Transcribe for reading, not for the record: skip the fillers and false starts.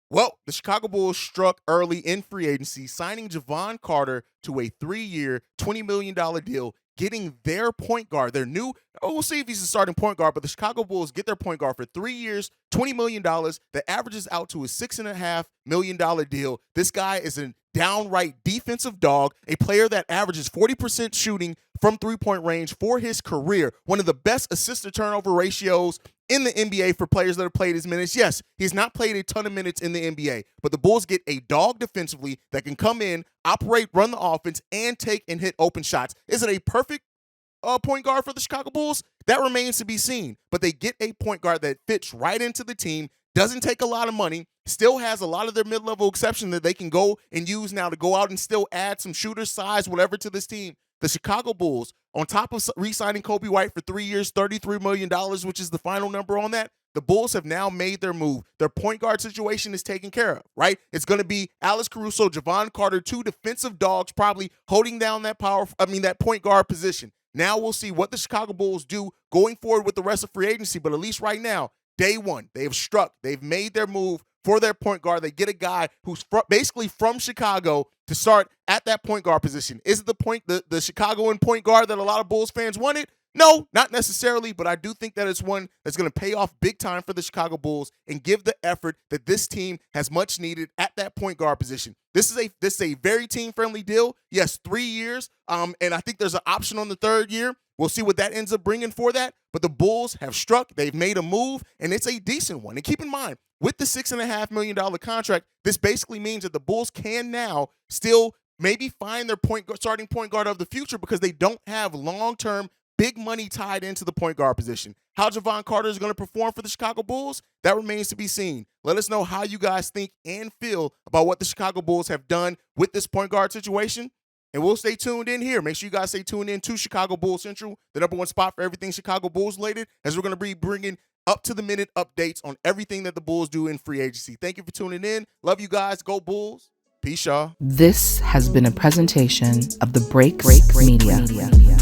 Well, the Chicago Bulls struck early in free agency, signing Jevon Carter to a 3-year, $20 million deal, getting their point guard, their new, we'll see if he's a starting point guard, but the Chicago Bulls get their point guard for 3 years, $20 million. That averages out to a $6.5 million deal. This guy is a downright defensive dog, a player that averages 40% shooting from three-point range for his career, one of the best assist-to-turnover ratios in the NBA for players that have played his minutes. Yes, he's not played a ton of minutes in the NBA, but the Bulls get a dog defensively that can come in, operate, run the offense, and take and hit open shots. Is it a perfect point guard for the Chicago Bulls? That remains to be seen, but they get a point guard that fits right into the team, doesn't take a lot of money, still has a lot of their mid-level exception that they can go and use now to go out and still add some shooter size, whatever, to this team. The Chicago Bulls, on top of re-signing Kobe White for 3 years, $33 million, which is the final number on that, the Bulls have now made their move. Their point guard situation is taken care of, right? It's going to be Alex Caruso, Jevon Carter, two defensive dogs probably holding down that that point guard position. Now we'll see what the Chicago Bulls do going forward with the rest of free agency, but at least right now, day one, they have struck. They've made their move for their point guard. They get a guy who's basically from Chicago to start at that point guard position. Is it the Chicagoan point guard that a lot of Bulls fans wanted? No, not necessarily, but I do think that it's one that's going to pay off big time for the Chicago Bulls and give the effort that this team has much needed at that point guard position. This is a very team-friendly deal. Yes, 3 years, and I think there's an option on the third year. We'll see what that ends up bringing for that. But the Bulls have struck. They've made a move, and it's a decent one. And keep in mind, with the $6.5 million contract, this basically means that the Bulls can now still maybe find their starting point guard of the future because they don't have long-term big money tied into the point guard position. How Jevon Carter is going to perform for the Chicago Bulls, that remains to be seen. Let us know how you guys think and feel about what the Chicago Bulls have done with this point guard situation. And we'll stay tuned in here. Make sure you guys stay tuned in to Chicago Bulls Central, the number one spot for everything Chicago Bulls related, as we're going to be bringing up-to-the-minute updates on everything that the Bulls do in free agency. Thank you for tuning in. Love you guys. Go Bulls. Peace, y'all. This has been a presentation of the Break Media.